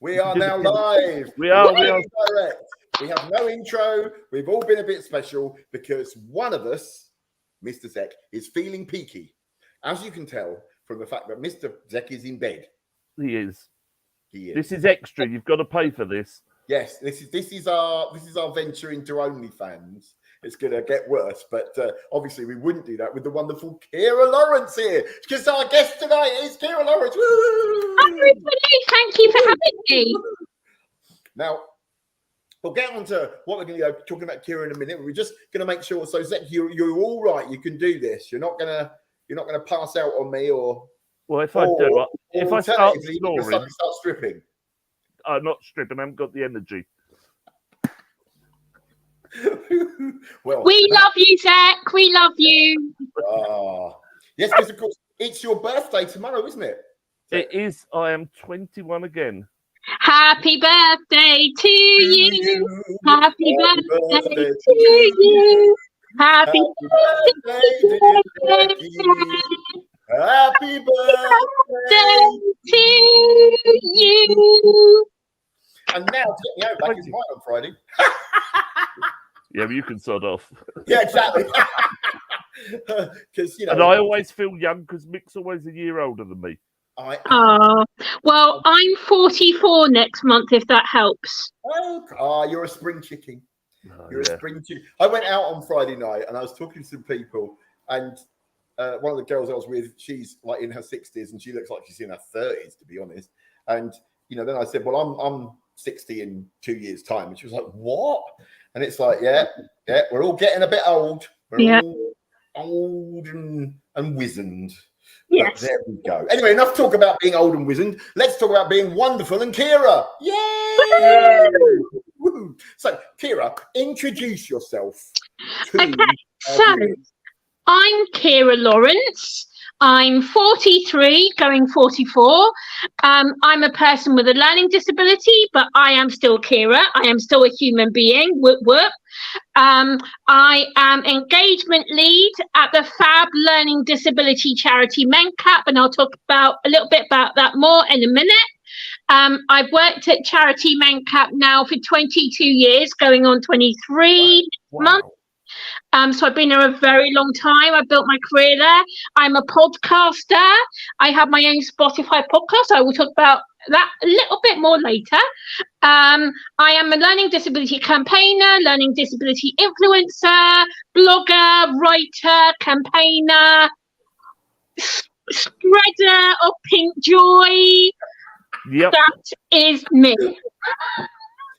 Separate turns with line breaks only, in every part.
We are now live.
We are.
Direct. We have no intro. We've all been a bit special because one of us, Mr. Zec, is feeling peaky. As you can tell from the fact that Mr. Zec is in bed.
He is.
He is.
This is extra. You've got to pay for this.
Yes, this is our venture into OnlyFans. It's going to get worse, but obviously we wouldn't do that with the wonderful Ciara Lawrence here, because our guest tonight is Ciara Lawrence. Woo!
Everybody, thank you for having me.
Now, we'll get on to what we're going to be talking about Ciara in a minute. We're just going to make sure. So, Zec, you're all right. You can do this. You're not going to pass out on me, or
well, if I start snoring,
start stripping.
I'm not stripping. I haven't got the energy.
Well,
we love you, Zec. We love you.
Yes, because of course it's your birthday tomorrow, isn't it?
It is. I am 21 again.
Happy birthday to you. Happy birthday to you. Happy birthday
Happy birthday
to you.
And now to get me out back is mine on Friday.
Yeah, but you can sod off.
Yeah, exactly. Because
and I always feel young because Mik's always a year older than me.
Well, I'm 44 next month, if that helps.
You're a spring chicken. A spring chicken. I went out on Friday night and I was talking to some people, and one of the girls I was with, she's like in her 60s and she looks like she's in her 30s, to be honest. And then I said, well, I'm 60 in 2 years' time, and she was like, what? And it's like, yeah, we're all getting a bit old. We're all old and wizened.
Yes.
But there we go. Anyway, enough talk about being old and wizened. Let's talk about being wonderful and Ciara. Yay! Woo! So, Ciara, introduce yourself.
Okay, so I'm Ciara Lawrence. I'm 43, going 44. I'm a person with a learning disability, but I am still Ciara. I am still a human being. Whoop, whoop. I am engagement lead at the Fab Learning Disability Charity MENCAP, and I'll talk about a little bit about that more in a minute. I've worked at Charity MENCAP now for 22 years, going on 23 months. So I've been there a very long time. I built my career there. I'm a podcaster. I have my own Spotify podcast. I will talk about that a little bit more later. I am a learning disability campaigner, learning disability influencer, blogger, writer, campaigner, spreader of pink joy.
Yep.
That is me.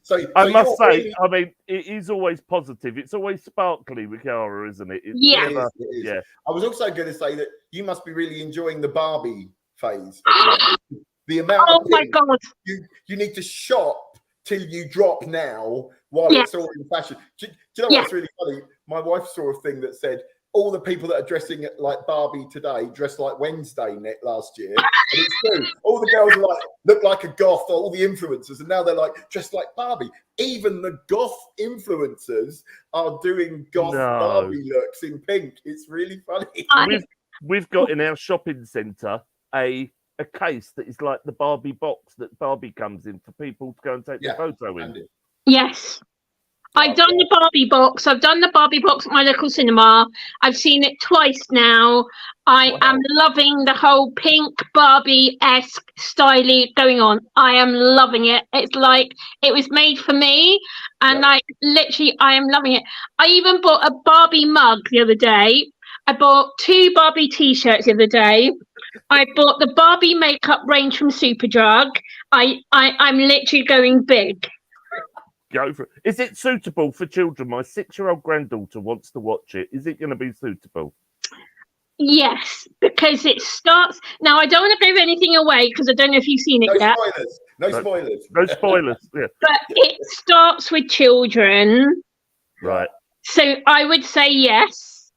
So I must say, I mean, it is always positive. It's always sparkly with Ciara, isn't it?
Yeah.
It is. Yeah. I was also going to say that you must be really enjoying the Barbie phase. The amount of
my God.
You need to shop till you drop now while it's all in fashion. Do you know what's really funny? My wife saw a thing that said all the people that are dressing like Barbie today dressed like Wednesday last year. And it's true. All the girls are look like a goth, all the influencers, and now they're like dressed like Barbie. Even the goth influencers are doing goth Barbie looks in pink. It's really funny.
We've got in our shopping centre a case that is like the Barbie box that Barbie comes in for people to go and take their photo in.
Yes. I've done the Barbie box. I've done the Barbie box at my local cinema. I've seen it twice now. I am loving the whole pink Barbie-esque style going on. I am loving it. It's like it was made for me. And literally, I am loving it. I even bought a Barbie mug the other day. I bought 2 Barbie t-shirts the other day. I bought the Barbie makeup range from Superdrug. I'm literally going big.
Go for it. Is it suitable for children? My 6-year-old granddaughter wants to watch it. Is it going to be suitable?
Yes, because it starts... Now, I don't want to give anything away because I don't know if you've seen it yet.
No spoilers.
No spoilers. Yeah.
But it starts with children.
Right.
So I would say yes.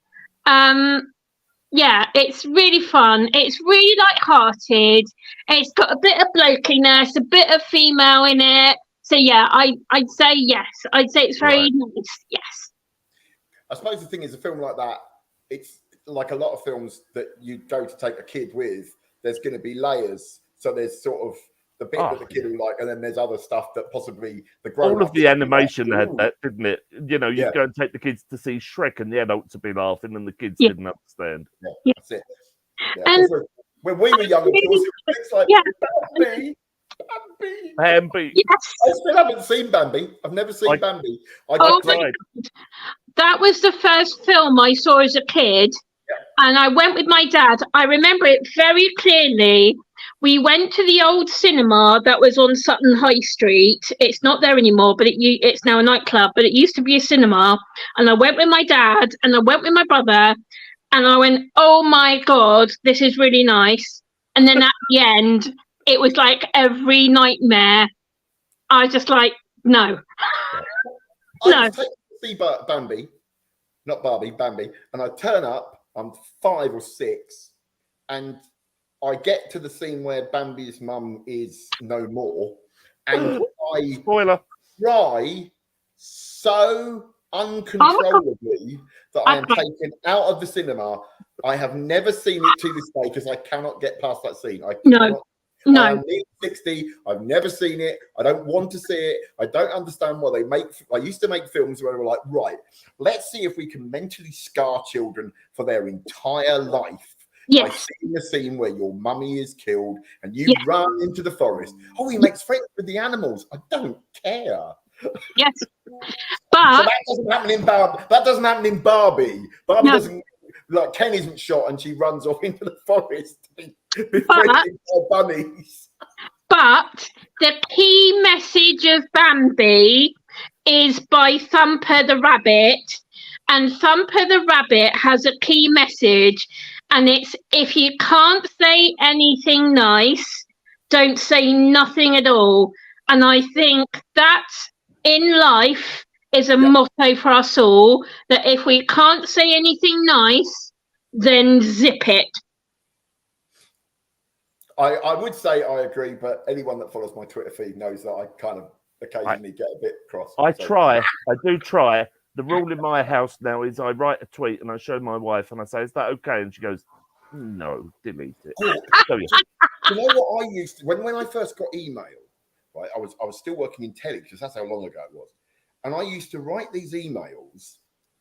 Yeah, it's really fun. It's really light-hearted. It's got a bit of blokiness, a bit of female in it. So yeah, I'd say yes. I'd say it's very nice. Yes.
I suppose the thing is, a film like that, it's like a lot of films that you go to take a kid with. There's going to be layers. So there's sort of the bit that the kid will like, and then there's other stuff that possibly the
all of the animation
like,
had that, didn't it? You know, you'd go and take the kids to see Shrek, and the adults would be laughing, and the kids didn't understand.
Yeah, that's it. Yeah, and when we were young, of course, it was like Bambi.
Yes.
I still haven't seen Bambi. I've never seen Bambi.
That was the first film I saw as a kid, and I went with my dad. I remember it very clearly. We went to the old cinema that was on Sutton High Street. It's not there anymore, but it's now a nightclub, but it used to be a cinema. And I went with my dad, and I went with my brother, and I went, oh my God, this is really nice. And then at the end, it was like every nightmare. I was just like, no.
I was taken to see Bambi, not Barbie, Bambi, and I turn up, I'm 5 or 6, and I get to the scene where Bambi's mum is no more, and I cry so uncontrollably that I am taken out of the cinema. I have never seen it to this day because I cannot get past that scene.
No.
I'm 60. I've never seen it. I don't want to see it. I don't understand why they make. I used to make films where they were like, right, let's see if we can mentally scar children for their entire life. By seeing the scene where your mummy is killed and you run into the forest. Oh, he makes friends with the animals. I don't care.
Yes,
so
but
that doesn't happen in Barbie. That doesn't happen in Barbie. Barbie doesn't. Like Ken isn't shot and she runs off into the forest to be befriended by bunnies.
But the key message of Bambi is by Thumper the Rabbit, and Thumper the Rabbit has a key message, and it's if you can't say anything nice, don't say nothing at all. And I think that in life is a motto for us all, that if we can't say anything nice, then zip it.
I would say I agree, but anyone that follows my Twitter feed knows that I kind of occasionally get a bit cross. I
do try. The rule in my house now is I write a tweet and I show my wife and I say, is that okay? And she goes, no, delete it.
You know what I used to, when I first got email, right? I was still working in tele because that's how long ago it was. And I used to write these emails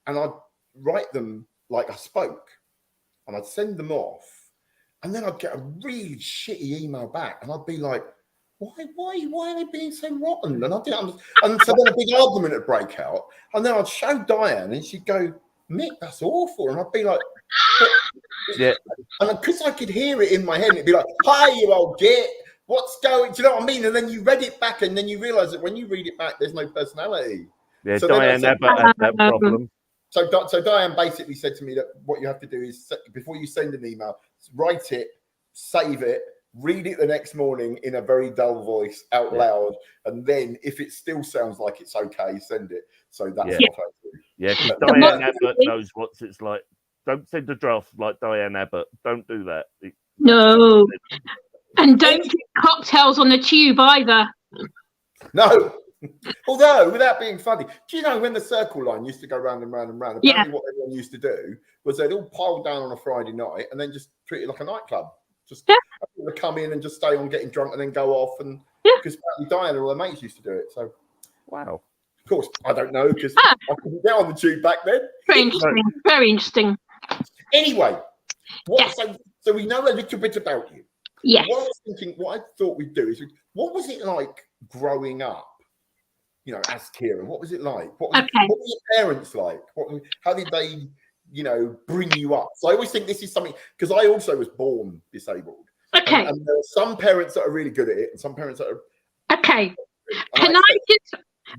and I'd write them like I spoke and I'd send them off. And then I'd get a really shitty email back and I'd be like, why are they being so rotten? And I didn't understand. And so then a big argument would break out. And then I'd show Diane and she'd go, Mick, that's awful. And I'd be like, and because I could hear it in my head, it'd be like, hi, you old git. What's going? Do you know what I mean? And then you read it back, and then you realise that when you read it back, there's no personality.
Yeah, so Diane never had that problem.
So Diane basically said to me that what you have to do is before you send an email, write it, save it, read it the next morning in a very dull voice out loud, and then if it still sounds like it's okay, send it. So that's what I do.
Yeah, because Diane Abbott knows what it's like. Don't send a draft like Diane Abbott. Don't do that.
No. And don't do cocktails on the tube either.
No. Although, without being funny, do you know when the circle line used to go round and round and round? Apparently what everyone used to do was they'd all pile down on a Friday night and then just treat it like a nightclub. Just come in and just stay on getting drunk and then go off. And because Diane and all her mates used to do it. So,
wow.
Of course, I don't know because I couldn't get on the tube back then.
Very interesting. Very interesting.
Anyway, so we know a little bit about you.
Yes.
What I was thinking, what I thought we'd do is, what was it like growing up? You know, as Ciara, what was it like? What were your parents like? How did they, bring you up? So I always think this is something because I also was born disabled.
Okay.
And there are some parents that are really good at it, and some parents that are.
Okay.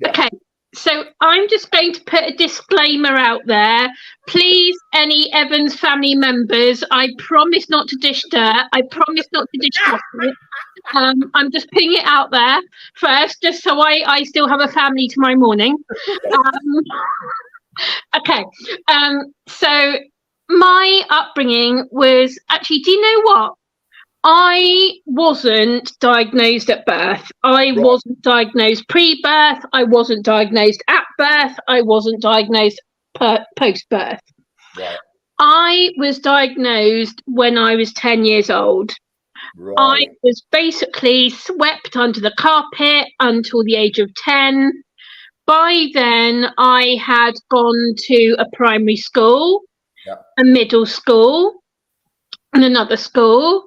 Okay. So I'm just going to put a disclaimer out there. Please, any Evans family members, I promise not to dish dirt. I promise not to dish gossip. I'm just putting it out there first, just so I still have a family tomorrow morning. Okay. So my upbringing was actually, do you know what? I wasn't diagnosed at birth. I wasn't diagnosed pre-birth. I wasn't diagnosed at birth. I wasn't diagnosed post-birth.
Right.
I was diagnosed when I was 10 years old. I was basically swept under the carpet until the age of 10. By then, I had gone to a primary school, a middle school, and another school.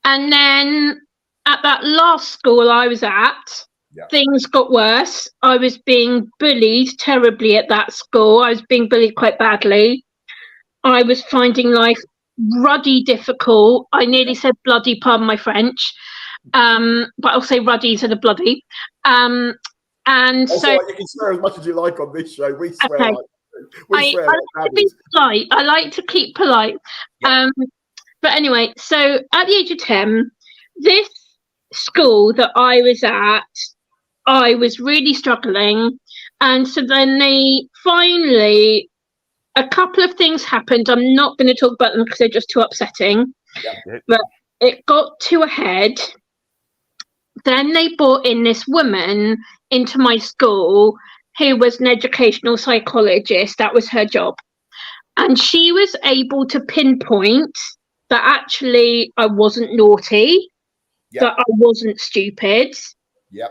And then at that last school I was at, things got worse. I was being bullied terribly at that school. I was being bullied quite badly. I was finding life ruddy difficult. I nearly said bloody, pardon my French. But I'll say ruddy instead of bloody. And
also,
so
you can swear as much as you like on this show. We swear
I like to be polite. I like to keep polite. But anyway, so at the age of 10, this school that I was at, I was really struggling. And so then they finally, a couple of things happened. I'm not going to talk about them because they're just too upsetting. But it got to a head. Then they brought in this woman into my school who was an educational psychologist. That was her job. And she was able to pinpoint that actually I wasn't naughty, that I wasn't stupid.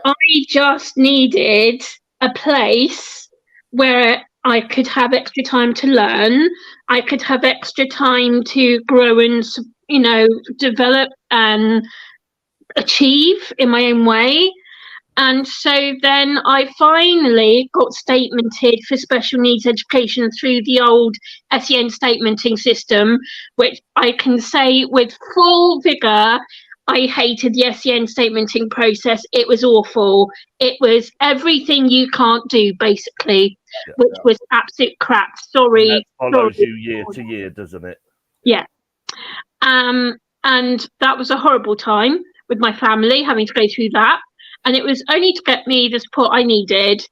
I just needed a place where I could have extra time to learn. I could have extra time to grow and, develop and achieve in my own way. And so then I finally got statemented for special needs education through the old SEN statementing system, which I can say with full vigour, I hated the SEN statementing process. It was awful. It was everything you can't do, basically, which was absolute crap. Sorry.
And that follows you year to year, doesn't it?
Yeah. And that was a horrible time with my family, having to go through that. And it was only to get me the support I needed.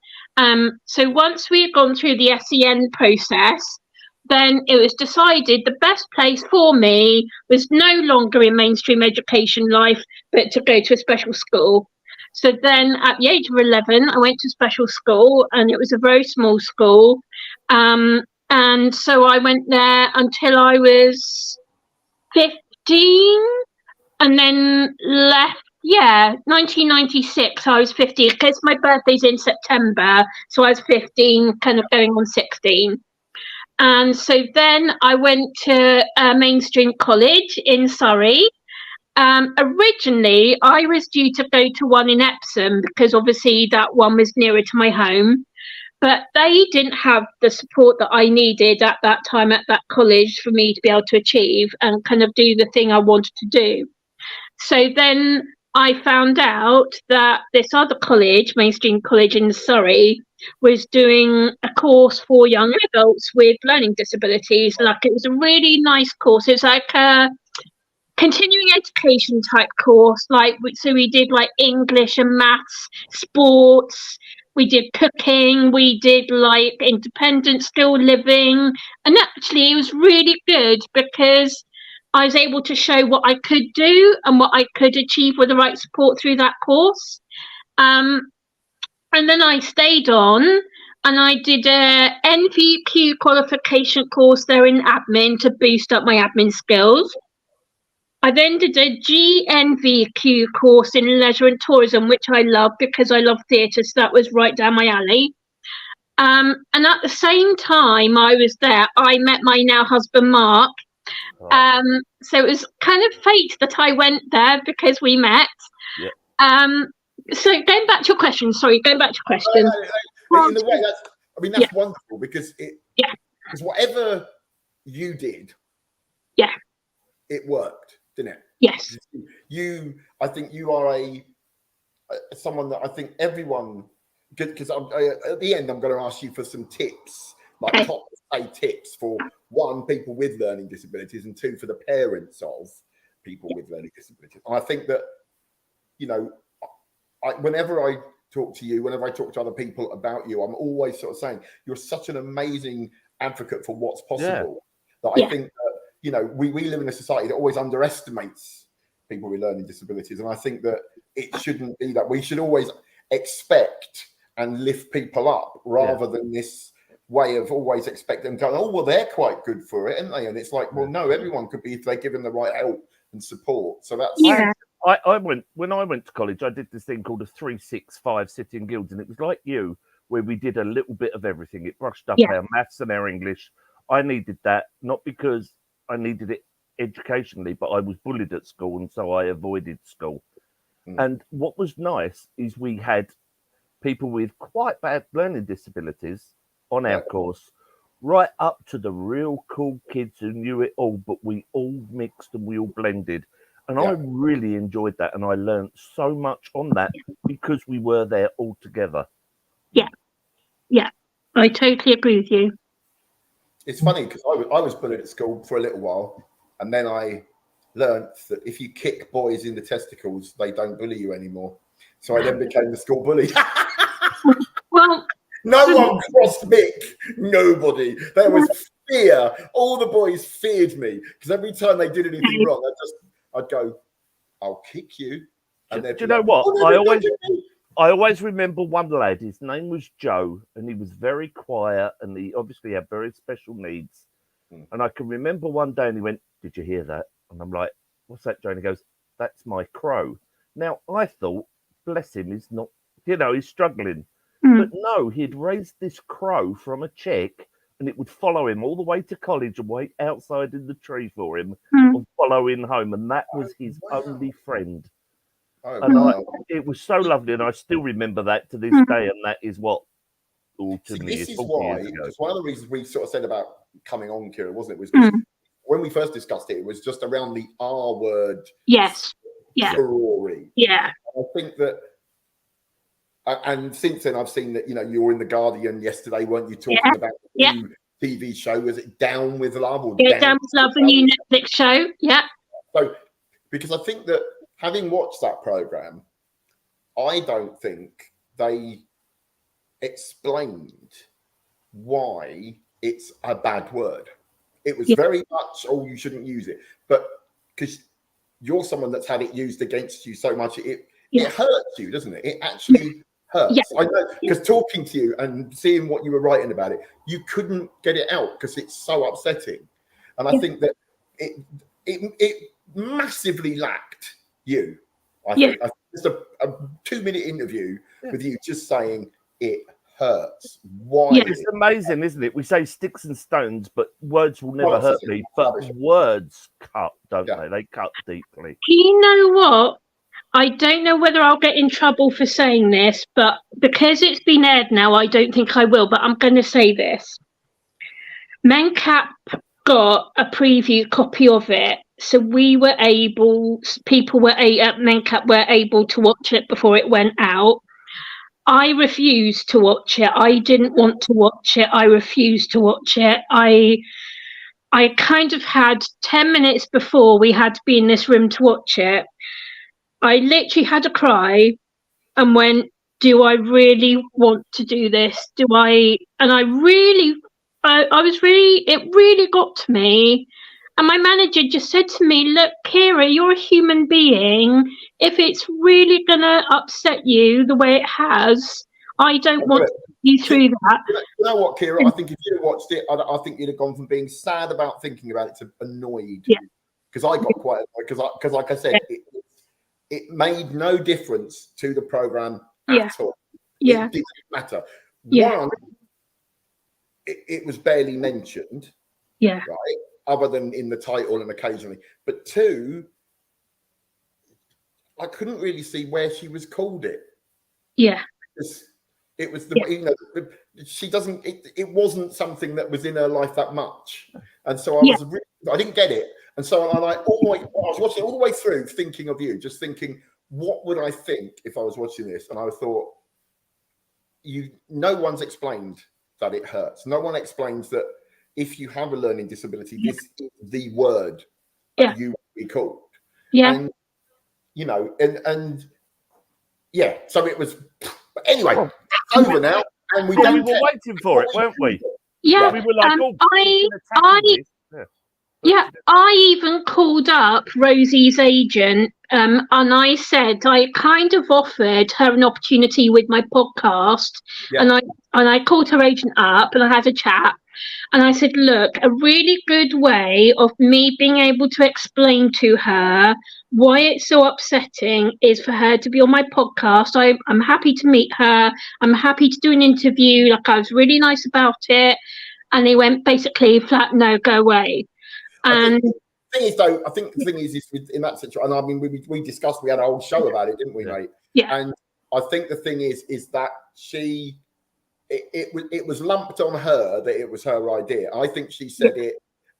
So once we had gone through the SEN process, then it was decided the best place for me was no longer in mainstream education life, but to go to a special school. So then at the age of 11, I went to special school, and it was a very small school. And so I went there until I was 15 and then left. 1996, I was 15, because my birthday's in September, so I was 15, kind of going on 16. And so then I went to a mainstream college in Surrey. Originally, I was due to go to one in Epsom, because obviously that one was nearer to my home. But they didn't have the support that I needed at that time at that college for me to be able to achieve and kind of do the thing I wanted to do. So then I found out that this other college, mainstream college in Surrey, was doing a course for young adults with learning disabilities. Like, it was a really nice course. It was like a continuing education type course. So we did like English and maths, sports. We did cooking. We did like independent skill living. And actually, it was really good because I was able to show what I could do and what I could achieve with the right support through that course. And then I stayed on and I did a NVQ qualification course there in admin to boost up my admin skills. I then did a GNVQ course in leisure and tourism, which I love because I love theatre, so that was right down my alley. And at the same time I was there, I met my now husband, Mark. So it was kind of fate that I went there because we met. So going back to your question, in
the way, that's wonderful because because whatever you did, it worked, didn't it?
Yes.
I think you are someone that I think everyone, because at the end I'm going to ask you for some tips, like top tips for one, people with learning disabilities, and two, for the parents of people with learning disabilities. And I think that, whenever I talk to you, whenever I talk to other people about you, I'm always sort of saying you're such an amazing advocate for what's possible. That I think that, we live in a society that always underestimates people with learning disabilities. And I think that it shouldn't be that. We should always expect and lift people up rather than this way of always expecting going, oh, well, they're quite good for it, aren't they? And it's like, well, no, everyone could be if they're given the right help and support. So that's
I went when I went to college. I did this thing called a 3-6-5 sitting guilds, and it was like you, where we did a little bit of everything. It brushed up our maths and our English. I needed that not because I needed it educationally, but I was bullied at school, and so I avoided school. And what was nice is we had people with quite bad learning disabilities on our course, right up to the real cool kids who knew it all, but we all mixed and we all blended. And I really enjoyed that, and I learned so much on that because we were there all together.
Yeah, I totally agree with you.
It's funny because I was bullied at school for a little while, and then I learned that if you kick boys in the testicles, they don't bully you anymore. So I then became the school bully.
Well,
no one crossed Mick. Nobody. There was fear. All the boys feared me because every time they did anything wrong, I'd go, "I'll kick you." And
do you know what? I always remember one lad. His name was Joe, and he was very quiet, and he obviously had very special needs. And I can remember one day, and he went, "Did you hear that?" And I'm like, "What's that, Joe?" And he goes, "That's my crow." Now I thought, bless him, he's not, he's struggling. But no, he'd raised this crow from a chick, and it would follow him all the way to college and wait outside in the tree for him and follow him home. And that was his only friend. It was so lovely, and I still remember that to this day. And that is what
this is why, because one of the reasons we sort of said about coming on, Ciara, wasn't it? Was because when we first discussed it, it was just around the R word.
Yes.
Story.
Yeah.
I think that, and since then I've seen that you're in the Guardian yesterday, weren't you, talking about the new TV show? Was it Down with Love? Or
Down with Love, the new Netflix show. Yeah.
So, because I think that having watched that program, I don't think they explained why it's a bad word. It was very much, you shouldn't use it, but because you're someone that's had it used against you so much, it hurts you, doesn't it? It actually hurts. I know, because talking to you and seeing what you were writing about it, you couldn't get it out because it's so upsetting. And I think that it massively lacked you. I think just a 2-minute interview with you just saying it hurts. Why?
It's amazing, isn't it? We say sticks and stones, but words will never hurt me. But words cut, don't they? They cut deeply.
You know what? I don't know whether I'll get in trouble for saying this, but because it's been aired now, I don't think I will, but I'm going to say this. Mencap got a preview copy of it, so people at Mencap were able to watch it before it went out. I refused to watch it. I didn't want to watch it. I refused to watch it. I kind of had 10 minutes before we had to be in this room to watch it. I literally had a cry and went, do I really want to do this? And it really got to me. And my manager just said to me, look, Ciara, you're a human being. If it's really going to upset you the way it has, I don't want to put you through that.
You know what, Ciara? I think if you watched it, I think you'd have gone from being sad about thinking about it to annoyed. Because I got quite annoyed. Because like I said, it made no difference to the program at all. It didn't matter. One, it was barely mentioned. Right? Other than in the title and occasionally. But two, I couldn't really see where she was called it. It was she doesn't, it wasn't something that was in her life that much. And so I didn't get it. And so I was watching it all the way through thinking of you, just thinking, what would I think if I was watching this? And I thought, no one's explained that it hurts. No one explains that if you have a learning disability, this is the word that you will be called. And, so it was, but anyway, it's over now. And we
were waiting for it, weren't we? We were like,
I even called up Rosie's agent and I said I kind of offered her an opportunity with my podcast and I called her agent up and I had a chat And I said, look, a really good way of me being able to explain to her why it's so upsetting is for her to be on my podcast. I'm happy to meet her. I'm happy to do an interview. Like, I was really nice about it. And they went basically flat, no, go away. And
the thing is, though, I think the thing is in that situation, and I mean, we discussed, we had a whole show about it, didn't we, mate?
Yeah.
And I think the thing is that it was lumped on her that it was her idea. I think she said it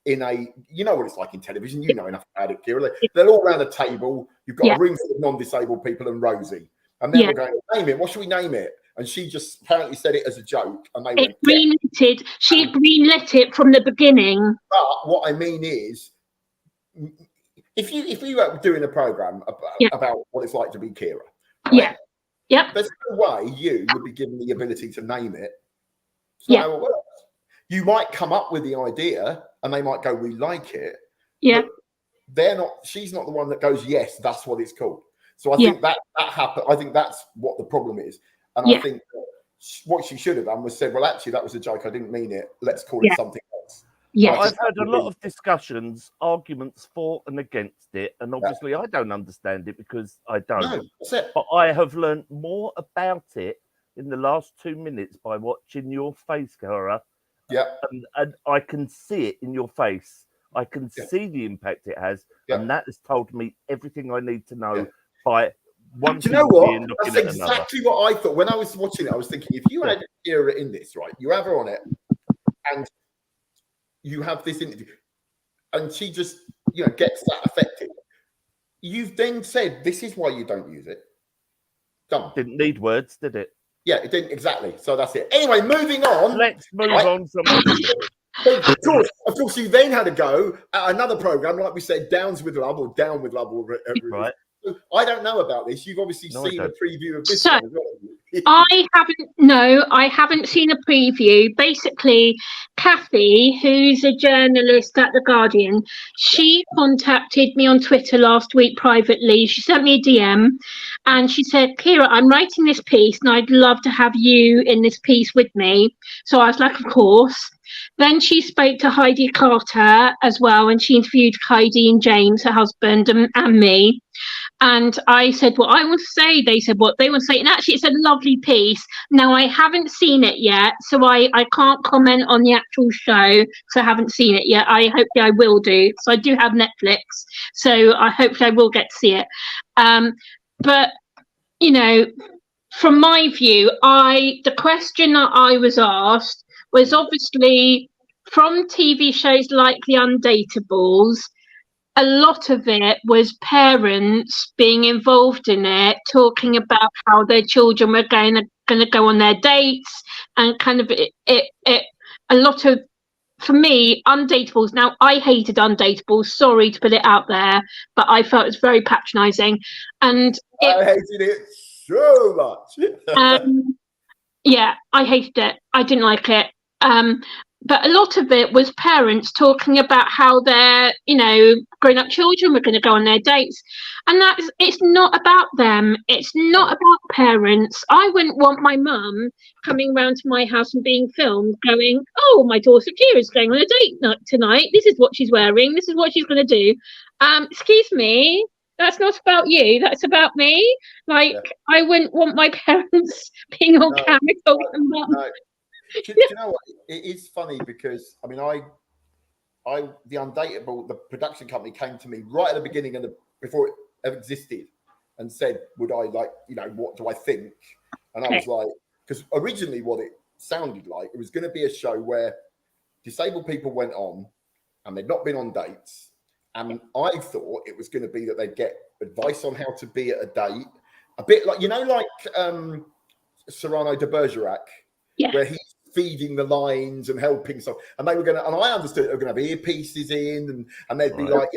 in a, you know what it's like in television, you know enough about it, Ciara. They're all around a table. You've got a room full of non-disabled people and Rosie. And then we're going, name it. What should we name it? And she just apparently said it as a joke. And they went,
greenlit. She greenlit it from the beginning.
But what I mean is, if you were doing a program about what it's like to be Ciara, right? There's no way you would be given the ability to name it. It's not how it works. You might come up with the idea and they might go, we like it.
Yeah.
They're not, she's not the one that goes, yes, that's what it's called. So I think that happened. I think that's what the problem is. And I think what she should have done was said, well, actually, that was a joke. I didn't mean it. Let's call it something else.
Yeah.
I've had a lot of discussions, arguments for and against it. And obviously I don't understand it because I don't.
No, that's it.
But I have learned more about it in the last 2 minutes by watching your face, Ciara.
Yeah.
And I can see it in your face. I can see the impact it has. And that has told me everything I need to know by one.
Do you know what? That's exactly what I thought. When I was watching it, I was thinking, if you had Ciara in this, right, you have her on it and you have this interview and she just, gets that affected. You've then said, this is why you don't use it. Done.
Didn't need words, did it?
Yeah, it didn't exactly. So that's it. Anyway, moving on.
Let's move on from
of course, you then had to go at another program, like we said, Downs with Love or Down with Love, or whatever.
Right.
I don't know about this. You've obviously seen a preview of this one as well.
I haven't seen a preview. Basically, Kathy, who's a journalist at The Guardian, she contacted me on Twitter last week privately. She sent me a DM and she said, Ciara, I'm writing this piece and I'd love to have you in this piece with me. So I was like, of course. Then she spoke to Heidi Carter as well, and she interviewed Heidi and James, her husband, and me. And I said what I want to say. They said what they want to say. And actually, it's a lovely piece. Now, I haven't seen it yet, so I can't comment on the actual show because I haven't seen it yet. Hopefully I will do. So I do have Netflix, so hopefully I will get to see it. But, from my view, the question that I was asked was obviously from TV shows like The Undateables. A lot of it was parents being involved in it, talking about how their children were going to go on their dates, and kind of a lot of, for me, Undateables. Now, I hated Undateables. Sorry to put it out there, but I felt it was very patronising, and
I hated it so much.
Yeah, I hated it. I didn't like it. But a lot of it was parents talking about how their, grown-up children were going to go on their dates. And it's not about them. It's not about parents. I wouldn't want my mum coming round to my house and being filmed going, oh, my daughter Ciara's going on a date tonight. This is what she's wearing. This is what she's going to do. Excuse me. That's not about you. That's about me. I wouldn't want my parents being on camera talking about...
No. Do you know what? It is funny because the Undateable, the production company, came to me right at the beginning before it ever existed, and said, "Would I what do I think?" And I was like, because originally what it sounded like, it was going to be a show where disabled people went on, and they'd not been on dates, and I thought it was going to be that they'd get advice on how to be at a date, a bit like Cyrano de Bergerac, where he's feeding the lines and helping stuff, and they were going to, and I understood they were going to have earpieces in, and they'd be like,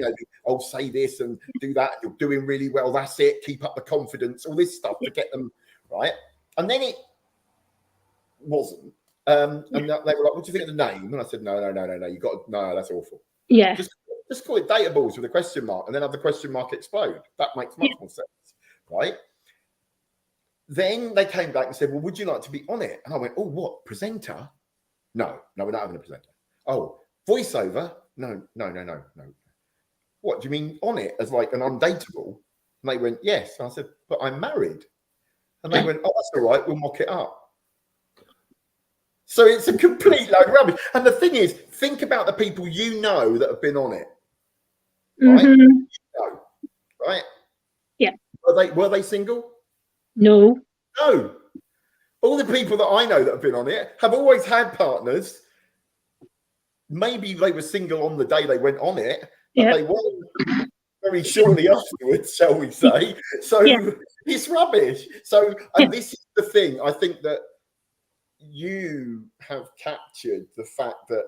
oh, say this and do that, you're doing really well, that's it, keep up the confidence, all this stuff to get them right. And then it wasn't, and they were like, what do you think of the name? And I said, no, you got no, that's awful.
Yeah,
just call it Dateables with a question mark, and then have the question mark explode. That makes much more sense, right? Then they came back and said, well, would you like to be on it? And I went, oh, what, presenter? No, we're not having a presenter. Oh, voiceover? No. What do you mean on it as like an undateable? And they went, yes. And I said, but I'm married. And they went, oh, that's all right. We'll mock it up. So it's a complete load of rubbish. And the thing is, think about the people you know that have been on it. Right?
Mm-hmm.
You know, right?
Yeah.
Were they single?
No.
No. All the people that I know that have been on it have always had partners. Maybe they were single on the day they went on it, but they weren't very shortly afterwards, shall we say. So it's rubbish. So, and this is the thing, I think that you have captured the fact that,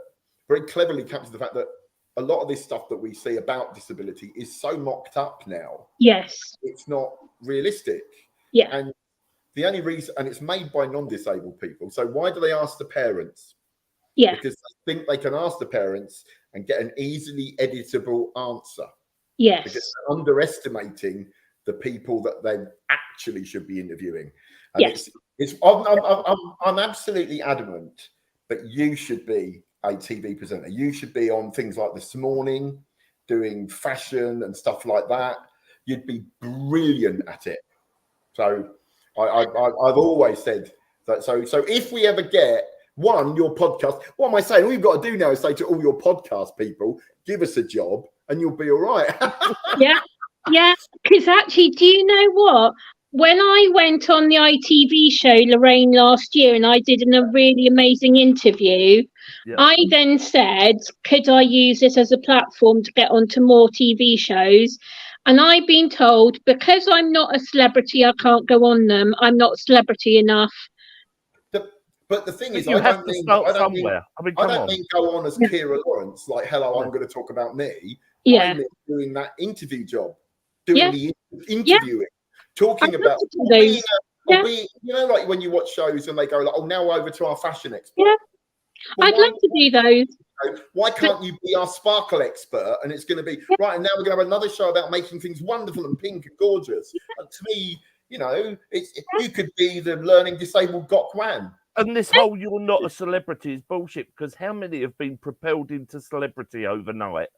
very cleverly captured the fact that a lot of this stuff that we see about disability is so mocked up now.
Yes.
It's not realistic.
Yeah.
And the only reason, and it's made by non-disabled people. So why do they ask the parents?
Yeah.
Because they think they can ask the parents and get an easily editable answer.
Yes.
Because they're underestimating the people that they actually should be interviewing. And
yes.
I'm absolutely adamant that you should be a TV presenter. You should be on things like This Morning, doing fashion and stuff like that. You'd be brilliant at it. So I've always said that. So if we ever get your podcast, what am I saying? All you've got to do now is say to all your podcast people, give us a job and you'll be all right.
Yeah. Because actually, do you know what? When I went on the ITV show, Lorraine, last year, and I did a really amazing interview, I then said, could I use this as a platform to get onto more TV shows? And I've been told, because I'm not a celebrity, I can't go on them. I'm not celebrity enough.
But the thing is,
I don't mean go
on as Ciara Lawrence, like, hello, I'm going to talk about me.
Yeah.
I'm doing that interview job, doing the interviewing, talking about being, like when you watch shows and they go like, oh, now over to our fashion expert.
Yeah. Well, I'd love to do those.
Why can't you be our sparkle expert? And it's going to be right. And now we're going to have another show about making things wonderful and pink and gorgeous. And to me, you could be the learning disabled Gok Wan.
And this whole "you're not a celebrity" is bullshit, because how many have been propelled into celebrity overnight?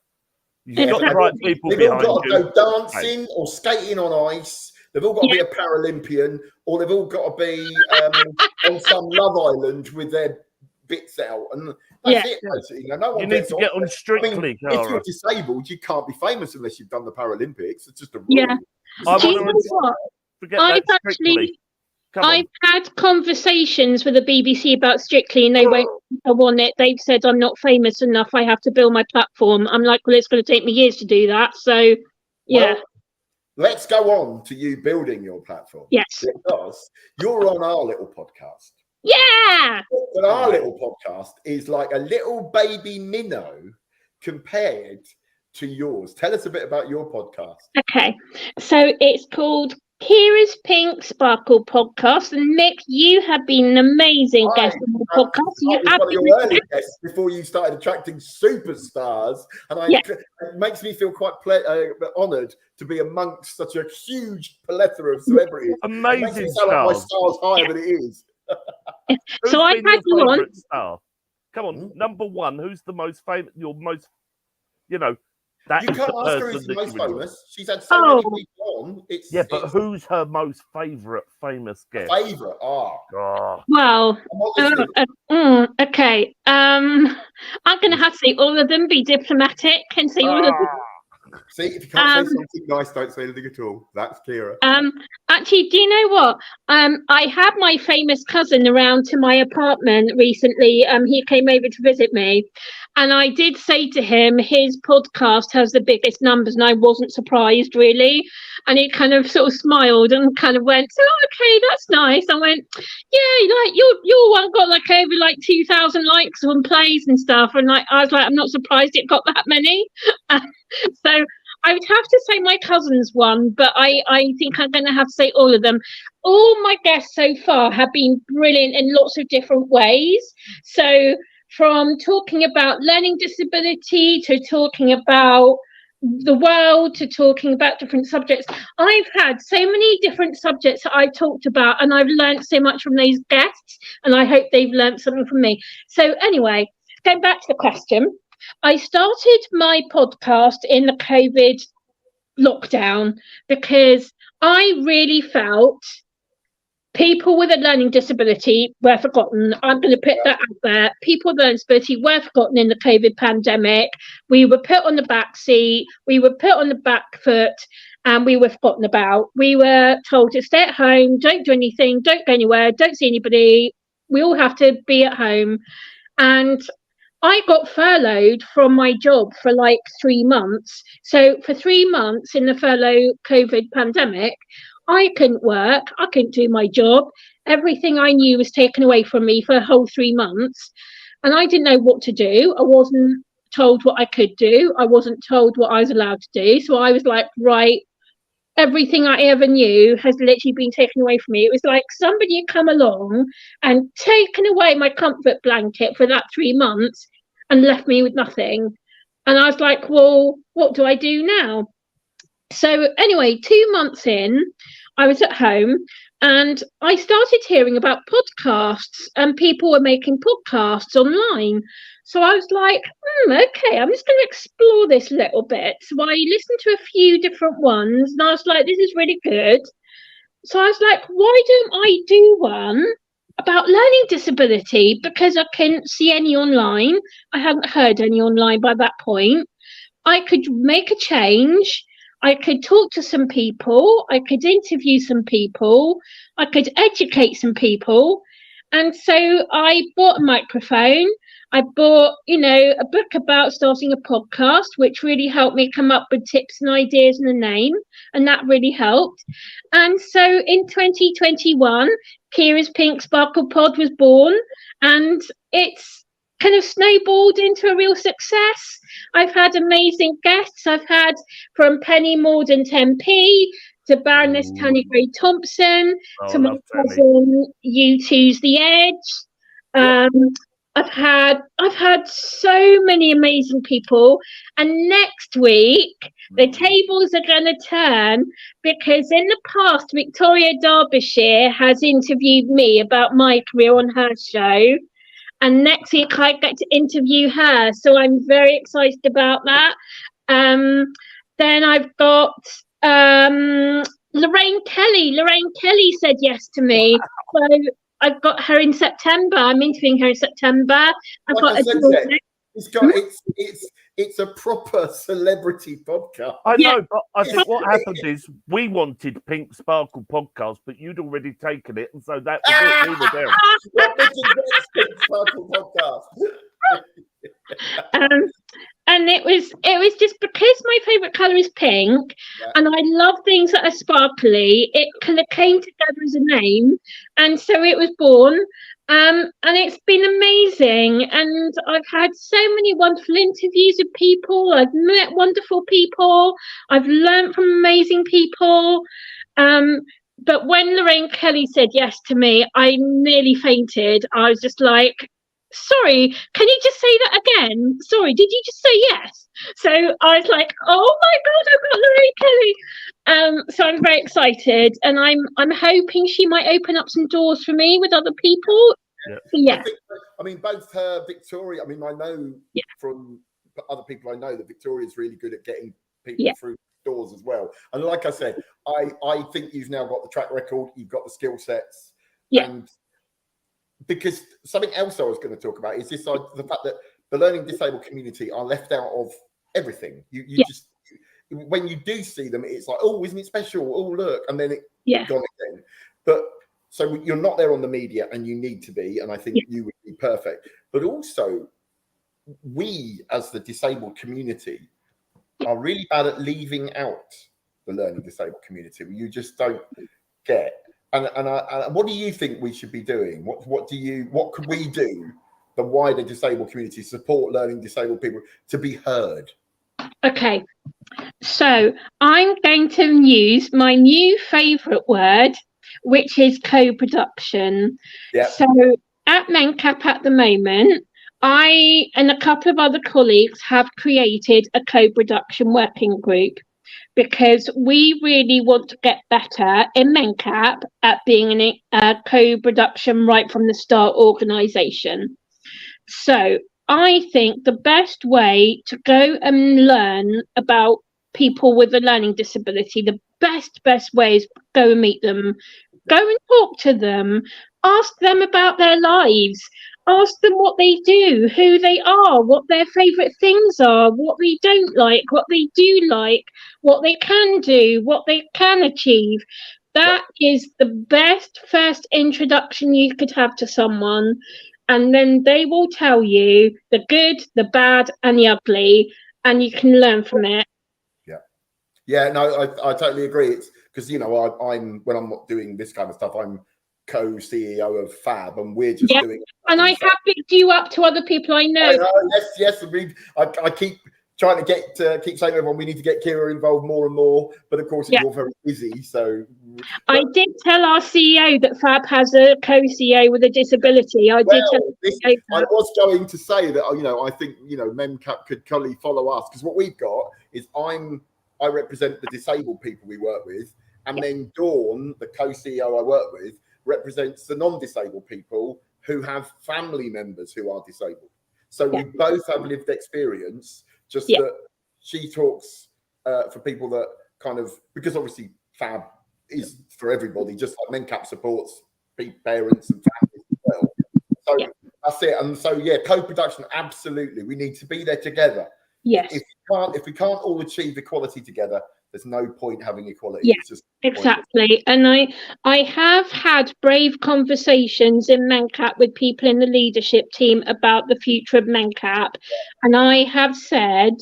You've got the right people behind you.
They've all got to go dancing or skating on ice. They've all got to be a Paralympian, or they've all got to be on some Love Island with their bits out, and that's it. Basically. No one
you need to get on Strictly.
If you're disabled, you can't be famous unless you've done the Paralympics. It's just a rule.
Yeah. Do you know what? I've had conversations with the BBC about Strictly, and they won't want it. They've said I'm not famous enough. I have to build my platform. I'm like, well, it's going to take me years to do that. So,
well, let's go on to you building your platform.
Yes,
because you're on our little podcast.
Yeah.
But our little podcast is like a little baby minnow compared to yours. Tell us a bit about your podcast.
Okay, so it's called Ciara's Pink Sparkle Podcast, and Mik, you have been an amazing guest on the podcast.
You have one of your early guests before you started attracting superstars, and it makes me feel quite honoured to be amongst such a huge plethora of celebrities.
Amazing.
It makes me sound like my star's higher than it is.
So I had you on.
Star? Come on, number one. Who's the most famous? Your most,
That you can't ask her who's the most famous. She's had so many people on.
But who's her most favourite famous guest?
Favourite?
Well, okay. I'm going to have to say all of them. Be diplomatic and say all of them.
See, if you can't say something nice, don't say anything at all. That's Ciara.
Actually, do you know what? I had my famous cousin around to my apartment recently. He came over to visit me, and I did say to him, his podcast has the biggest numbers, and I wasn't surprised really. And he kind of sort of smiled and kind of went, "Oh, okay, that's nice." I went, "Yeah, like your one got like over like 2,000 likes on plays and stuff," and I was like, "I'm not surprised it got that many." So I would have to say my cousin's one, but I think I'm going to have to say all of them. All my guests so far have been brilliant in lots of different ways. So from talking about learning disability to talking about the world, to talking about different subjects. I've had so many different subjects that I've talked about, and I've learned so much from those guests, and I hope they've learned something from me. So anyway, going back to the question, I started my podcast in the COVID lockdown because I really felt people with a learning disability were forgotten. I'm going to put that out there. People with a learning disability were forgotten in the COVID pandemic. We were put on the back seat. We were put on the back foot, and we were forgotten about. We were told to stay at home, don't do anything, don't go anywhere, don't see anybody. We all have to be at home. And I got furloughed from my job for like 3 months. So for 3 months in the furlough COVID pandemic, I couldn't work. I couldn't do my job. Everything I knew was taken away from me for a whole 3 months. And I didn't know what to do. I wasn't told what I could do. I wasn't told what I was allowed to do. So I was like, right, everything I ever knew has literally been taken away from me. It was like somebody had come along and taken away my comfort blanket for that 3 months and left me with nothing. And I was like, well, what do I do now? So anyway, 2 months in, I was at home and I started hearing about podcasts, and people were making podcasts online. So I was like, okay, I'm just going to explore this a little bit. So I listened to a few different ones and I was like, this is really good. So I was like, why don't I do one about learning disability? Because I couldn't see any online. I hadn't heard any online by that point. I could make a change. I could talk to some people, I could interview some people, I could educate some people. And so I bought a microphone. I bought, a book about starting a podcast, which really helped me come up with tips and ideas and a name. And that really helped. And so in 2021, Ciara's Pink Sparkle Pod was born, and it's kind of snowballed into a real success. I've had amazing guests. I've had from Penny Mordaunt MP to Baroness Tanya Gray Thompson to my cousin U2's The Edge. I've had so many amazing people, and next week the tables are going to turn, because in the past Victoria Derbyshire has interviewed me about my career on her show. And next week I get to interview her, so I'm very excited about that. Then I've got Lorraine Kelly. Lorraine Kelly said yes to me, so I've got her in September. I'm interviewing her in September.
It's a proper celebrity podcast.
I know, but I think what happened is we wanted Pink Sparkle podcast, but you'd already taken it, and so that was it. We were there.
Pink Sparkle podcast.
And it was just because my favourite colour is pink, and I love things that are sparkly. It kind of came together as a name, and so it was born. And it's been amazing, and I've had so many wonderful interviews with people. I've met wonderful people. I've learned from amazing people. But when Lorraine Kelly said yes to me, I nearly fainted. I was just like, sorry, can you just say that again? Sorry, did you just say yes? So I was like, oh my God, I've got Lorraine Kelly. So I'm very excited, and I'm hoping she might open up some doors for me with other people. Yeah.
I mean, both Victoria, I know from other people I know that Victoria's really good at getting people through doors as well. And like I said, I think you've now got the track record, you've got the skill sets. And because something else I was going to talk about is the fact that the learning disabled community are left out of everything. You just, when you do see them, it's like, oh, isn't it special? Oh, look. And then it's gone again. But so you're not there on the media, and you need to be. And I think you would be perfect. But also, we as the disabled community are really bad at leaving out the learning disabled community. You just don't get. And what do you think we should be doing? What could we do, the wider disabled community, support learning disabled people to be heard?
Okay, so I'm going to use my new favourite word, which is co-production. So at MenCap at the moment, I and a couple of other colleagues have created a co-production working group because we really want to get better in MenCap at being a co-production right from the start organisation. So I think the best way to go and learn about people with a learning disability, the best way is go and meet them, go and talk to them, ask them about their lives, ask them what they do, who they are, what their favourite things are, what they don't like, what they do like, what they can do, what they can achieve. That is the best first introduction you could have to someone. And then they will tell you the good, the bad, and the ugly, and you can learn from it.
Yeah, no, I totally agree. It's because, you know, I'm when I'm not doing this kind of stuff, I'm co-CEO of Fab, and we're just doing.
And I have picked you up to other people I know.
Yes. I keep trying to keep saying to everyone we need to get Ciara involved more and more, but of course you're very busy. So
I did tell our CEO that Fab has a co-CEO with a disability. I
was going to say that, you know, I think, you know, MenCap could fully follow us, because what we've got is I represent the disabled people we work with, and then Dawn, the co-CEO I work with, represents the non-disabled people who have family members who are disabled. So we both have lived experience, just that she talks for people that kind of, because obviously Fab is for everybody, just like MenCap supports parents and families as well. So that's it. And so, co-production, absolutely. We need to be there together.
Yes.
If we can't all achieve equality together, there's no point having equality.
It's just exactly. And I have had brave conversations in MenCap with people in the leadership team about the future of MenCap. And I have said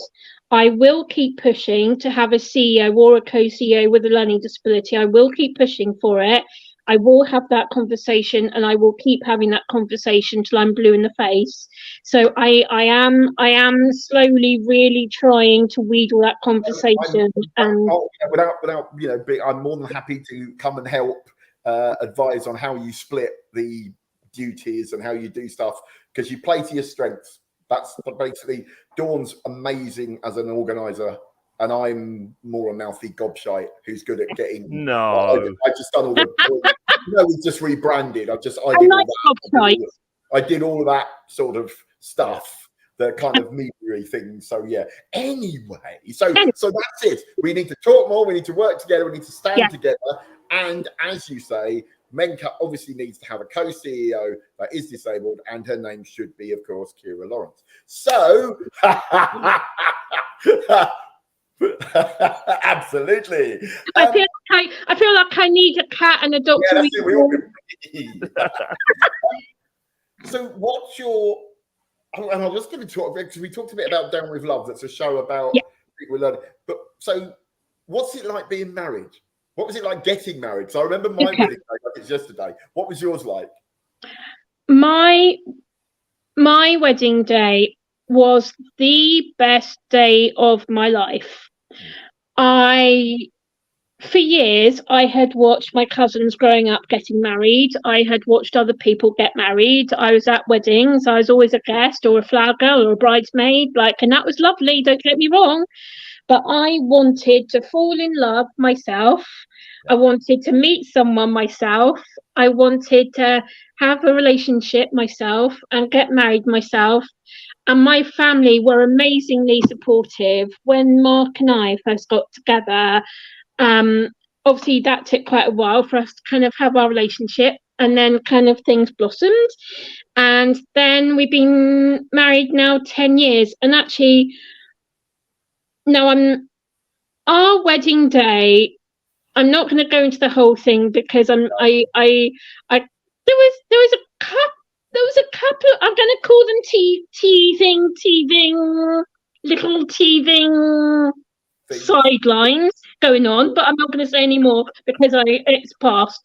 I will keep pushing to have a CEO or a co-CEO with a learning disability. I will keep pushing for it. I will have that conversation, and I will keep having that conversation till I'm blue in the face. So I am slowly really trying to wheedle that conversation.
Without you know, I'm more than happy to come and help advise on how you split the duties and how you do stuff, because you play to your strengths. That's basically, Dawn's amazing as an organizer, and I'm more a mouthy gobshite who's good at getting.
No,
I just done all the. We've just rebranded. I did all of that sort of stuff, the kind of media things. So Anyway, so that's it. We need to talk more. We need to work together. We need to stand together. And as you say, MenCap obviously needs to have a co-CEO that is disabled, and her name should be, of course, Ciara Lawrence. So. Absolutely.
I feel like I need a cat and a dog.
So what's your, and I was going to talk, because we talked a bit about Down With Love, that's a show about people learning, but so what's it like being married? What was it like getting married? So I remember my wedding day like it's yesterday. What was yours like?
My wedding day was the best day of my life. For years, I had watched my cousins growing up getting married. I had watched other people get married. I was at weddings. I was always a guest or a flower girl or a bridesmaid, and that was lovely, don't get me wrong. But I wanted to fall in love myself. I wanted to meet someone myself. I wanted to have a relationship myself and get married myself. And my family were amazingly supportive when Mark and I first got together. Obviously, that took quite a while for us to kind of have our relationship, and then kind of things blossomed. And then we've been married now 10 years. And actually, now our wedding day, I'm not going to go into the whole thing because there was a couple, I'm going to call them little teething sidelines going on, but I'm not going to say any more because it's past.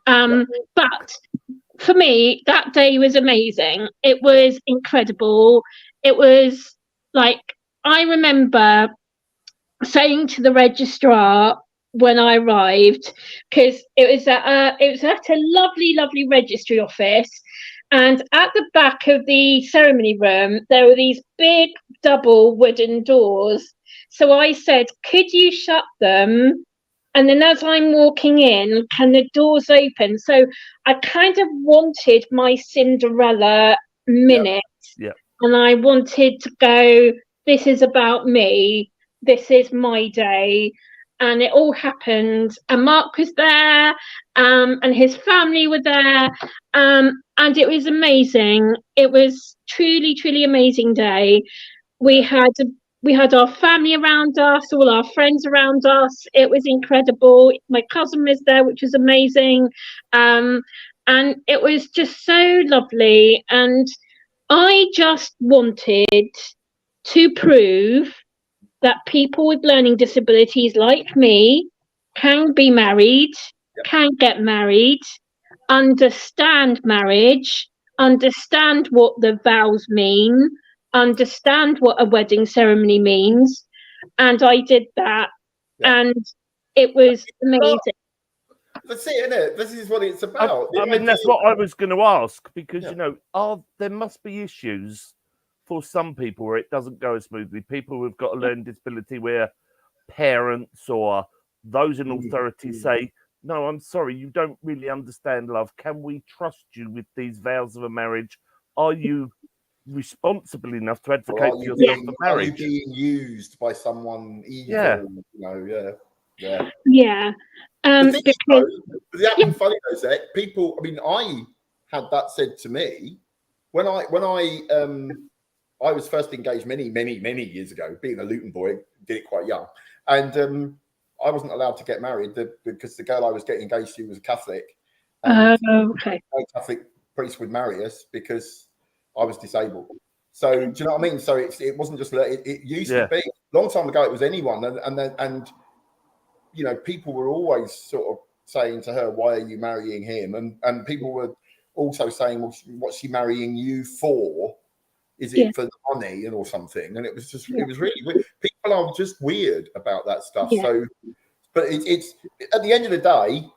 But for me, that day was amazing. It was incredible. It was like, I remember saying to the registrar when I arrived, because it was at a lovely registry office, And at the back of the ceremony room, there were these big double wooden doors. So I said, could you shut them? And then as I'm walking in, can the doors open? So I kind of wanted my Cinderella minute.
Yeah.
And I wanted to go, this is about me. This is my day. And it all happened. And Mark was there, and his family were there. And it was amazing. It was truly, truly amazing day. We had our family around us, all our friends around us. It was incredible. My cousin was there, which was amazing. And it was just so lovely. And I just wanted to prove that people with learning disabilities like me can be married, can get married, understand marriage, understand what the vows mean, understand what a wedding ceremony means. And I did that. And it was amazing.
That's it, isn't it? This is what it's about.
I mean, that's what I was going to ask, because, you know, there must be issues for some people where it doesn't go as smoothly. People who've got a learning disability where parents or those in authority say, no, I'm sorry, you don't really understand love. Can we trust you with these vows of a marriage? Are you responsible enough to advocate for yourself for marriage?
Are you being used by someone evil?
Yeah.
You know, yeah.
Because
That being funny though, Zec, people, I mean, I had that said to me when I was first engaged many years ago, being a Luton boy, did it quite young. And I wasn't allowed to get married because the girl I was getting engaged to was a Catholic. And no Catholic priest would marry us because I was disabled. So do you know what I mean? So it wasn't just it used to be a long time ago. It was anyone, and you know, people were always sort of saying to her, "Why are you marrying him?" And people were also saying, "Well, what's she marrying you for? Is it for the money or something?" And it was just, it was really weird. People are just weird about that stuff.
Yeah.
So, but it's at the end of the day,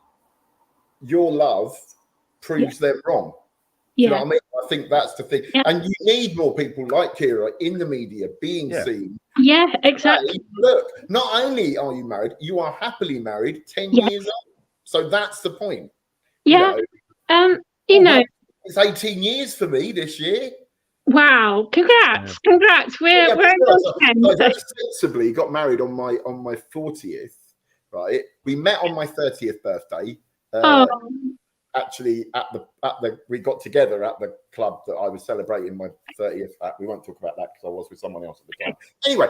your love proves them wrong. You know what I mean? I think that's the thing. And you need more people like Ciara in the media being seen.
Yeah, exactly.
Hey, look, not only are you married, you are happily married 10 years old. So that's the point.
Yeah. You know,
it's 18 years for me this year.
Wow. Congrats. We're
I sensibly got married on my 40th, right? We met on my 30th birthday. Actually, we got together at the club that I was celebrating my 30th at. We won't talk about that because I was with someone else at the time. Anyway,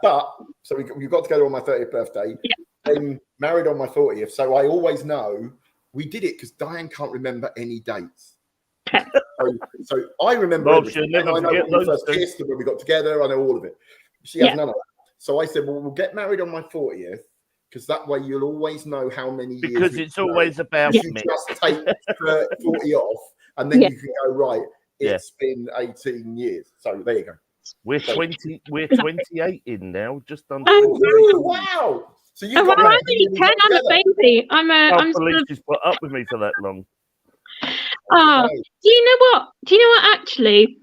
but so we got together on my 30th birthday, then married on my 40th. So I always know we did it because Diane can't remember any dates. So I remember everything. I know when we first kissed and when we got together. I know all of it. She has none of that. So I said, well, we'll get married on my 40th. Because that way you'll always know how many years.
Because it's always about me.
You just take 40 off, and then you can go, right, it's been 18 years. So there you go.
We're 20. We're 28 in now, just under.
Oh, wow! So you got
I'm only 10. I'm a baby. I'm
believe she's put up with me for that long.
Do you know what? Actually,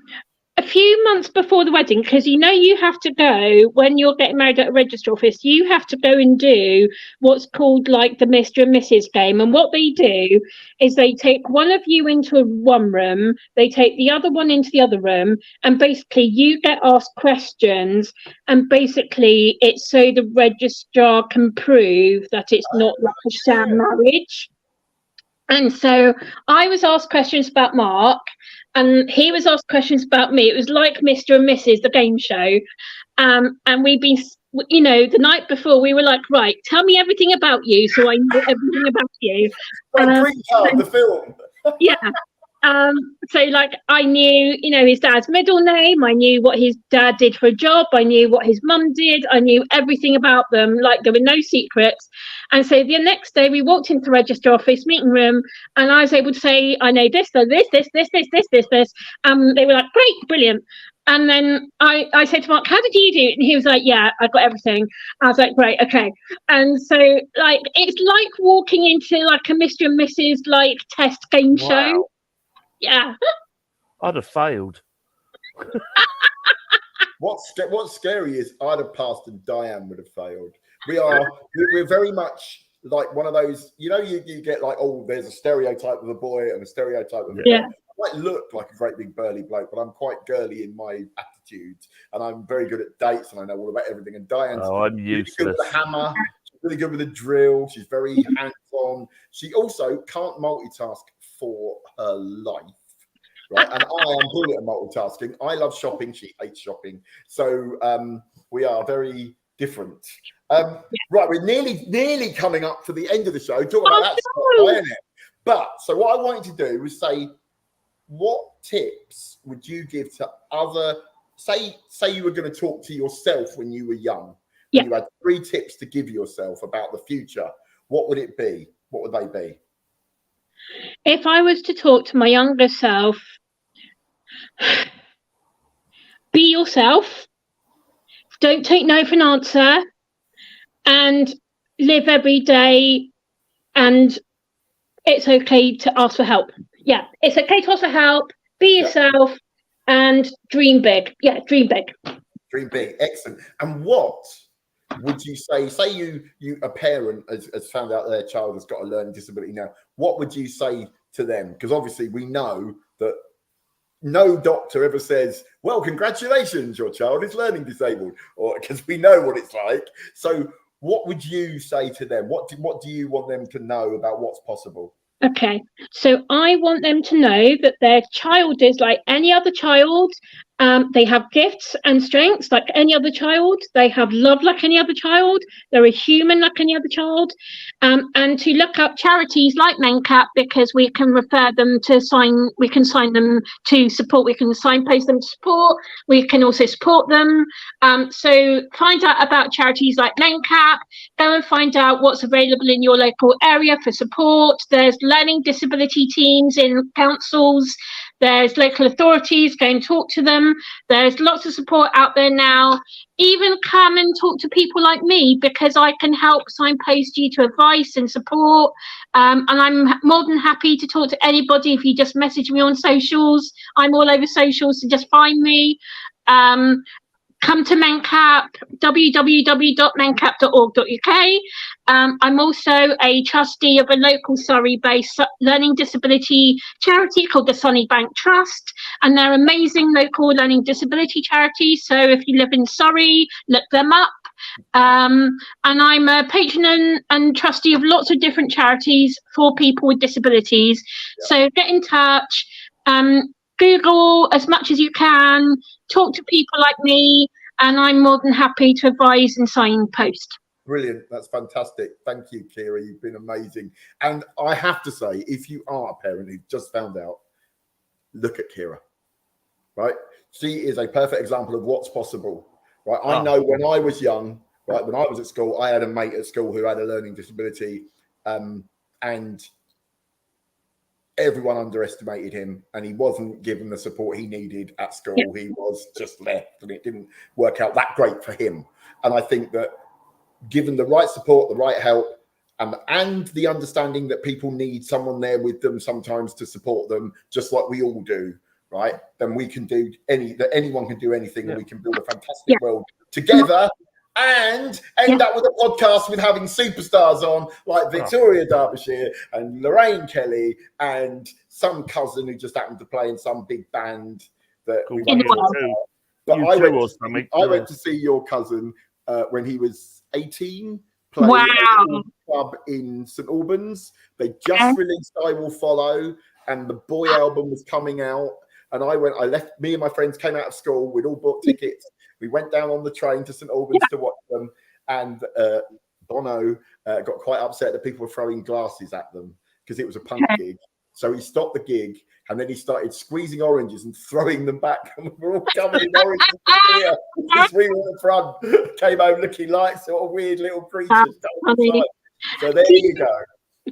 a few months before the wedding, because you know you have to go when you're getting married at a register office, you have to go and do what's called like the Mr. and Mrs. game. And what they do is they take one of you into one room, they take the other one into the other room, and basically you get asked questions, and basically it's so the registrar can prove that it's not like a sham marriage. And so I was asked questions about Mark, and he was asked questions about me. It was like Mr. and Mrs., the game show. And we've been, you know, the night before we were like, right, tell me everything about you so I know everything about you.
The film.
So like I knew, you know, his dad's middle name. I knew what his dad did for a job. I knew what his mum did. I knew everything about them. Like there were no secrets. And so the next day we walked into the register office meeting room, and I was able to say, I know this. They were like, great, brilliant. And then I said to Mark, how did you do it? And he was like, yeah, I got everything. I was like, great, okay. And so like it's like walking into like a Mr. and Mrs. like test game show. Yeah.
I'd have failed.
What's scary is I'd have passed and Diane would have failed. We're very much like one of those, you get like, oh, there's a stereotype of a boy and a stereotype of a girl. I might look like a great big burly bloke, but I'm quite girly in my attitudes, and I'm very good at dates, and I know all about everything. And Diane's
I'm
really
useless.
good with the hammer. She's really good with the drill. She's very hands-on. She also can't multitask for her life. Right, and I am brilliant at multitasking. I love shopping. She hates shopping. So we are very different. Right, we're nearly coming up to the end of the show. Talk about that stuff, isn't it? But so what I wanted to do was say, what tips would you give to other? Say you were going to talk to yourself when you were young.
Yeah.
You had 3 tips to give yourself about the future. What would it be? What would they be?
If I was to talk to my younger self, be yourself, don't take no for an answer, and live every day, and it's okay to ask for help. Yeah, it's okay to ask for help, be yourself, and dream big. Yeah, dream big.
Dream big, excellent. And what would you say you a parent has found out their child has got a learning disability now, what would you say to them? Because obviously we know that no doctor ever says, well, congratulations, your child is learning disabled, or because we know what it's like. So what would you say to them? What do you want them to know about what's possible?
Okay, so I want them to know that their child is like any other child. They have gifts and strengths like any other child. They have love like any other child. They're a human like any other child. And to look up charities like MenCap, because we can refer them to we can sign them to support, we can signpost them to support, we can also support them. So find out about charities like MenCap, go and find out what's available in your local area for support. There's learning disability teams in councils. There's local authorities, go and talk to them. There's lots of support out there now. Even come and talk to people like me, because I can help signpost you to advice and support. And I'm more than happy to talk to anybody. If you just message me on socials, I'm all over socials, so just find me. Come to MenCap, www.mencap.org.uk. I'm also a trustee of a local Surrey-based learning disability charity called the Sunnybank Trust, and they're amazing local learning disability charities. So if you live in Surrey, look them up. And I'm a patron and trustee of lots of different charities for people with disabilities. Yeah. So get in touch. Google as much as you can, talk to people like me, and I'm more than happy to advise and signpost.
Brilliant. That's fantastic. Thank you, Ciara. You've been amazing. And I have to say, if you are a parent who just found out, look at Ciara, right? She is a perfect example of what's possible, right? I know when I was young, right, when I was at school, I had a mate at school who had a learning disability, and everyone underestimated him, and he wasn't given the support he needed at school. Yeah. He was just left, and it didn't work out that great for him. And I think that given the right support, the right help, and the understanding that people need someone there with them sometimes to support them, just like we all do, right? Then we can do anyone can do anything, and we can build a fantastic world together. And end up with a podcast with having superstars on like Victoria Derbyshire and Lorraine Kelly and some cousin who just happened to play in some big band that we But I went to see your cousin when he was 18, playing at a club in St Albans. They just released I Will Follow, and the Boy album was coming out. And I left, me and my friends came out of school, we'd all bought tickets. We went down on the train to St Albans to watch them, and Bono got quite upset that people were throwing glasses at them because it was a punk gig. So he stopped the gig, and then he started squeezing oranges and throwing them back. And we were all covered in oranges here because we were in the front, came home looking like sort of weird little creatures. So there you go.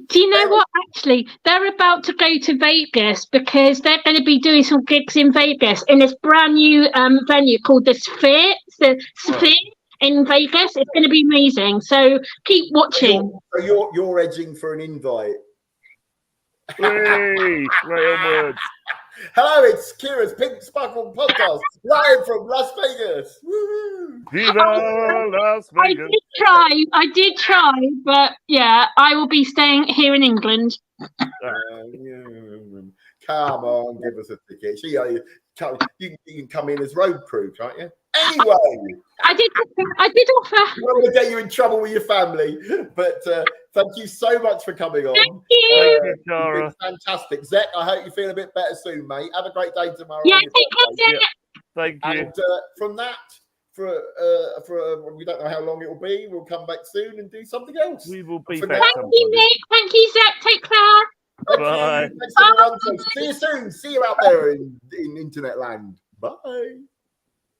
Do you know what? Actually, they're about to go to Vegas because they're going to be doing some gigs in Vegas in this brand new venue called the Sphere. The Sphere in Vegas. It's going to be amazing. So keep watching.
So you're edging for an invite.
Hey, right on words.
Hello, it's Ciara's Pink Sparkle podcast, live from Las Vegas. Woo-hoo.
Viva Las Vegas.
I did try, but yeah, I will be staying here in England.
Come on, give us a ticket. You can come in as road crew, can't you? Anyway,
I did offer.
I don't want to get you in trouble with your family, but thank you so much for coming on.
Thank you.
Thank you, Ciara.
It's fantastic. Zec, I hope you feel a bit better soon, mate. Have a great day tomorrow.
Yeah,
on your
take
birthday.
care.
Thank you.
And from that, for we don't know how long it will be. We'll come back soon and do something else.
We will be
For
back.
now-
Thank you, Nick. Thank you, Zach. Take care.
Thank
Bye.
you. Thanks, everyone. So see you soon. See you out there in internet land. Bye.